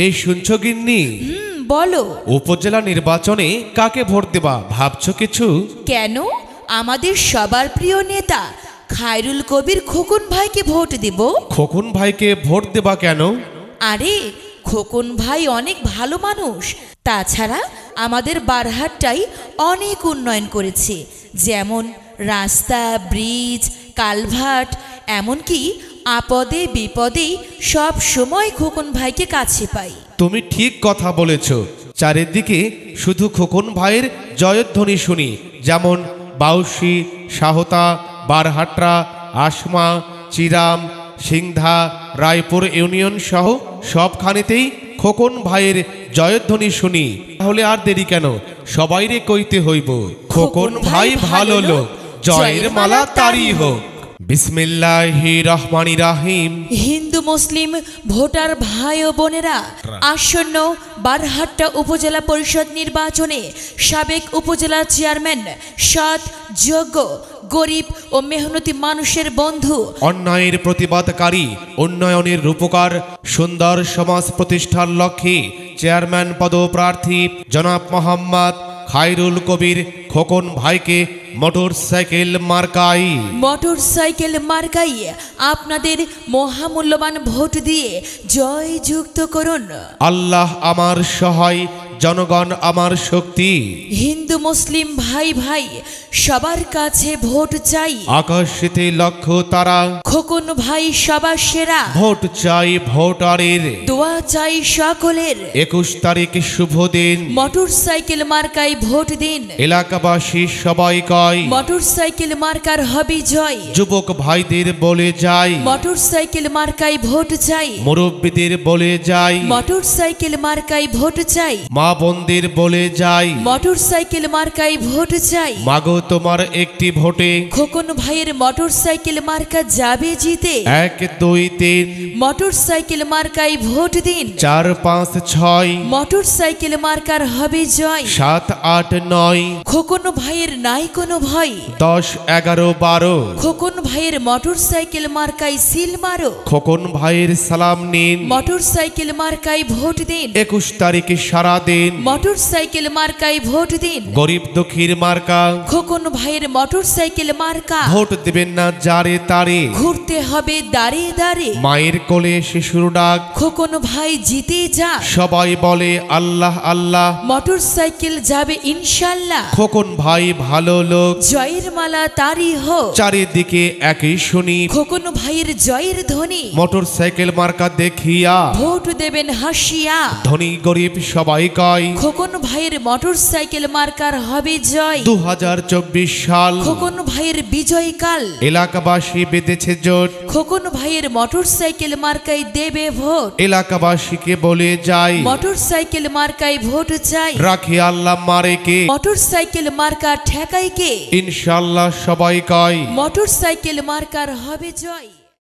এই শুনছো গিন্নি? বলো। উপজেলা নির্বাচনে কাকে ভোট দেবা ভাবছো কিছু? কেন? আমাদের সবার প্রিয় নেতা খায়রুল কবির খোকন ভাইকে ভোট দেব। খোকন ভাইকে ভোট দেবা কেন? আরে খোকন ভাই অনেক ভালো মানুষ। তাছাড়া আমাদের বারহাটটাই অনেক উন্নয়ন করেছে, যেমন রাস্তা, ব্রিজ, কালভার্ট, এমনকি আপদে বিপদে সব সময় খোকন ভাইকে কাছে পাই। তুমি ঠিক কথা বলেছ। চারিদিকে শুধু খোকন ভাইয়ের জয়ধ্বনি শুনি, যেমন বাউসি, সাহতা, বারহাট্রা, আসমা, চিরাম, সিংধা, রায়পুর ইউনিয়ন সহ সবখানেতেই খোকন ভাইয়ের জয়ধ্বনি শুনি। তাহলে আর দেরি কেন, সবাইরে কইতে হইব খোকন ভাই ভালো লোক, জয়ের মালা তারই হোক। বিসমিল্লাহির রহমানির রহিম। হিন্দু মুসলিম ভোটার ভাই ও বোনেরা, আসন্ন বারহাট্টা উপজেলা পরিষদ নির্বাচনে সাবেক উপজেলা চেয়ারম্যান সৎ, যোগ্য, গরিব ও মেহনতি মানুষের বন্ধু, অন্যায়ের প্রতিবাদকারী, উন্নয়নের রূপকার, সুন্দর সমাজ প্রতিষ্ঠার লক্ষ্যে চেয়ারম্যান পদপ্রার্থী জনাব মোহাম্মদ খায়রুল কবির খোকন ভাইকে মোটরসাইকেল মার্কাই আপনাদের মহামূল্যবান ভোট দিয়ে জয়যুক্ত করুন। আল্লাহ আমার সহায়, জনগণ আমার শক্তি। হিন্দু মুসলিম ভাই ভাই সবার কাছে ভোট চাই। আকাশেতে লক্ষ তারা, খোকন ভাই সবার সেরা। ভোট চাই ভোটারের, দোয়া চাই সকলের। 21 তারিখ শুভ দিন, মোটরসাইকেল মার্কায় ভোট দিন। এলাকাবাসী সবাই কয় মোটরসাইকেল মার্কার হবে জয়। যুবক ভাইদের বলে যাই মোটরসাইকেল মার্কায় ভোট চাই। মুরব্বীদের বলে যাই মোটরসাইকেল মার্কায় ভোট চাই। মা বোনদের বলে যাই মোটরসাইকেল মার্কায় ভোট চাই। মাগো তোমার একটি ভোটে খোকন ভাইয়ের মোটরসাইকেল মার্কা যাবে জিতে। 1, 2, 3, মোটরসাইকেল মার্কায় ভোট দিন। 4, 5, 6, মোটরসাইকেল মার্কার হবে জয়। 7, 8, 9, খোকন ভাইয়ের নাই কোনো ভয়। 10, 11, 12, খোকন ভাইয়ের মোটরসাইকেল মার্কায় সিল মারো। খোকন ভাইয়ের সালাম নিন। মোটরসাইকেল মার্কায় ভোট দিন। 21 তারিখে সারা দিন মোটরসাইকেল মার্কায় ভোট দিন। গরিব দুঃখীর মার্কা, খোকন ভাইয়ের মোটরসাইকেল মার্কা। ভোট দিবেন না যারে তারে, ঘুরতে হবে দাঁড়ে দাঁড়ে। মায়ের কোলে শিশুর ডাক, খোকন ভাই জিতে যা। সবাই বলে আল্লাহ আল্লাহ। মোটরসাইকেল যাবে ইনশাল্লাহ। খোকন ভাই ভালো লোক, জয়ের মালা তারই হোক। চারিদিকে একই শুনি খোকন ভাইয়ের জয়ের ধ্বনি। মোটরসাইকেল মার্কা দেখিয়া ভোট দেবেন হাসিয়া। ধনী গরিব সবাই কয় খোকন ভাইয়ের মোটরসাইকেল মার্কার হবে জয়। 2024 সাল খোকন ভাইয়ের বিজয়কাল। এলাকাবাসী বেঁধেছে জোট, খোকন ভাইয়ের মোটরসাইকেল মার্কায় দেবে ভোট। এলাকাবাসীকে বলে যাই মোটরসাইকেল মার্কায় ভোট চাই। রাখি আল্লাহ মারে কে, মোটরসাইকেল মার্কা ঠেকাই কে। ইনশাল্লাহ সবাই কয় মোটরসাইকেল মার্কার হবে জয়।